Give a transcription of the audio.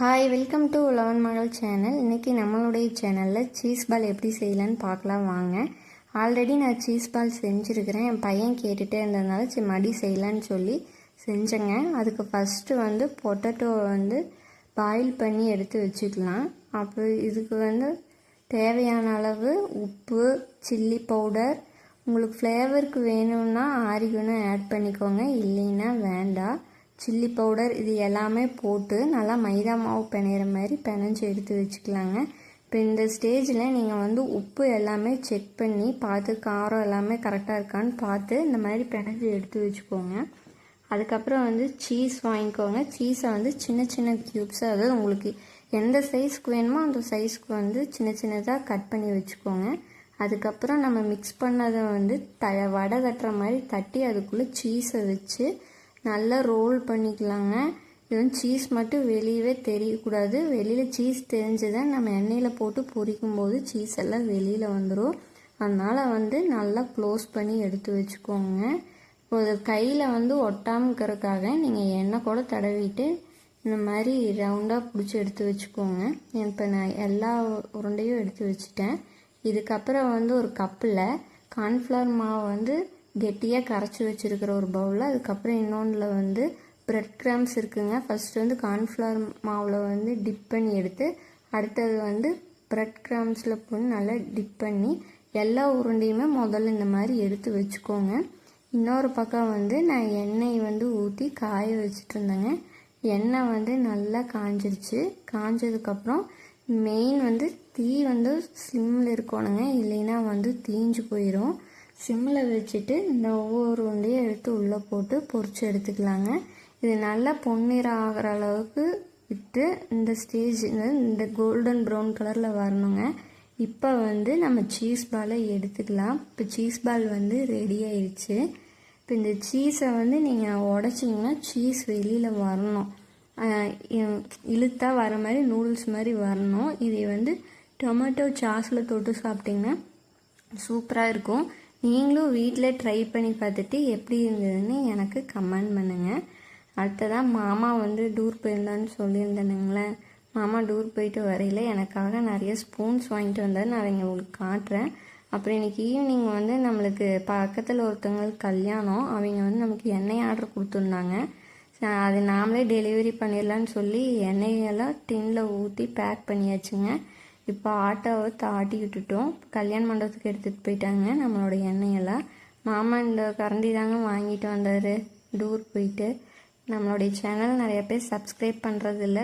Hi, welcome to உழவன் மகள் channel. இன்றைக்கி நம்மளுடைய சேனலில் சீஸ் பால் எப்படி செய்யலான்னு பார்க்கலாம் வாங்க. ஆல்ரெடி நான் சீஸ் பால் செஞ்சுருக்கிறேன். என் பையன் கேட்டுகிட்டே இருந்ததுனால சரி மடி செய்யலான்னு சொல்லி செஞ்சேங்க. அதுக்கு ஃபஸ்ட்டு பொட்டேட்டோ பாயில் பண்ணி எடுத்து வச்சுக்கலாம். அப்போ இதுக்கு தேவையான அளவு உப்பு, சில்லி பவுடர், உங்களுக்கு ஃப்ளேவருக்கு வேணும்னா ஆரிகனோ ஆட் பண்ணிக்கோங்க, இல்லைன்னா வேண்டாம். சில்லி பவுடர் இது எல்லாமே போட்டு நல்லா மைதா மாவு பிணையிற மாதிரி பிணைஞ்சி எடுத்து வச்சுக்கலாங்க. இப்போ இந்த ஸ்டேஜில் நீங்கள் உப்பு எல்லாமே செக் பண்ணி பார்த்து காரம் எல்லாமே கரெக்டாக இருக்கான்னு பார்த்து இந்த மாதிரி பிணைஞ்சி எடுத்து வச்சுக்கோங்க. அதுக்கப்புறம் சீஸ் வாங்கிக்கோங்க. சீஸை சின்ன சின்ன க்யூப்ஸு, அதாவது உங்களுக்கு எந்த சைஸ்க்கு வேணுமோ அந்த சைஸ்க்கு சின்ன சின்னதாக கட் பண்ணி வச்சுக்கோங்க. அதுக்கப்புறம் நம்ம மிக்ஸ் பண்ணதை வடை தட்டுற மாதிரி தட்டி அதுக்குள்ளே சீஸை வச்சு நல்லா ரோல் பண்ணிக்கலாங்க. இது சீஸ் மட்டும் வெளியவே தெரியக்கூடாது. வெளியில் சீஸ் தெரிஞ்சுதான் நம்ம எண்ணெயில் போட்டு பொரிக்கும் போது சீஸ் எல்லாம் வெளியில் வந்துடும். அதனால் நல்லா க்ளோஸ் பண்ணி எடுத்து வச்சுக்கோங்க. இப்போ கையில் ஒட்டாமல் இருக்கிறதுக்காக நீங்கள் எண்ணெய் கூட தடவிட்டு இந்த மாதிரி ரவுண்டாக பிடிச்சி எடுத்து வச்சுக்கோங்க. இப்போ நான் எல்லா உருண்டையும் எடுத்து வச்சுட்டேன். இதுக்கப்புறம் ஒரு கப்பில் கார்ன்ஃப்ளவர் மாவு கெட்டியாக கரைச்சி வச்சுருக்கிற ஒரு பவுலில், அதுக்கப்புறம் இன்னொன்றில் ப்ரெட் கிராம்ஸ் இருக்குங்க. ஃபஸ்ட்டு கார்ன்ஃப்ளவர் மாவில் டிப் பண்ணி எடுத்து அடுத்தது ப்ரெட் கிராம்ஸில் போட்டு நல்லா டிப் பண்ணி எல்லா உருண்டையுமே முதல்ல இந்த மாதிரி எடுத்து வச்சுக்கோங்க. இன்னொரு பக்கம் நான் எண்ணெய் ஊற்றி காய வச்சுட்டு இருந்தேங்க. எண்ணெய் நல்லா காஞ்சிருச்சு. காஞ்சதுக்கப்புறம் மெயின் தீ ஸ்லிம்மில் இருக்கணுங்க, இல்லைன்னா தீஞ்சு போயிடும். சிம்மில் வச்சுட்டு இந்த ஒவ்வொரு உருண்டையும் எடுத்து உள்ளே போட்டு பொரிச்சு எடுத்துக்கலாங்க. இது நல்லா பொன்னிறம் ஆகிற அளவுக்கு விட்டு இந்த ஸ்டேஜ் இந்த கோல்டன் ப்ரௌன் கலரில் வரணுங்க. இப்போ நம்ம சீஸ் பாலை எடுத்துக்கலாம். இப்போ சீஸ் பால் ரெடி ஆயிடுச்சு. இப்போ இந்த சீஸை நீங்கள் உடச்சிங்கன்னா சீஸ் வெளியில் வரணும், இழுத்தா வர மாதிரி நூடுல்ஸ் மாதிரி வரணும். இதை டொமேட்டோ சாஸில் தொட்டு சாப்பிட்டிங்கன்னா சூப்பராக இருக்கும். நீங்களும் வீட்டில் ட்ரை பண்ணி பார்த்துட்டு எப்படி இருந்ததுன்னு எனக்கு கமெண்ட் பண்ணுங்கள். அடுத்ததான் மாமா டூர் போயிருந்தான்னு சொல்லியிருந்தேனுங்களே. மாமா டூர் போயிட்டு வரையில் எனக்காக நிறைய ஸ்பூன்ஸ் வாங்கிட்டு வந்தார். நான் அதை உங்களுக்கு காட்டுறேன். அப்புறம் இன்றைக்கி ஈவினிங் நம்மளுக்கு பக்கத்தில் ஒருத்தவங்களுக்கு கல்யாணம். அவங்க நமக்கு எண்ணெய் ஆர்டர் கொடுத்துருந்தாங்க. அது நாமளே டெலிவரி பண்ணிடலான்னு சொல்லி எண்ணெயெல்லாம் டின்னில் ஊற்றி பேக் பண்ணியாச்சுங்க. இப்போ ஆட்டோவை தாட்டி விட்டுட்டோம். கல்யாண மண்டபத்துக்கு எடுத்துகிட்டு போயிட்டாங்க நம்மளோட எண்ணெயெல்லாம். மாமா இந்த கரண்டி தாங்க வாங்கிட்டு வந்தார் டூர் போயிட்டு. நம்மளுடைய சேனல் நிறைய பேர் சப்ஸ்கிரைப் பண்ணுறதில்ல.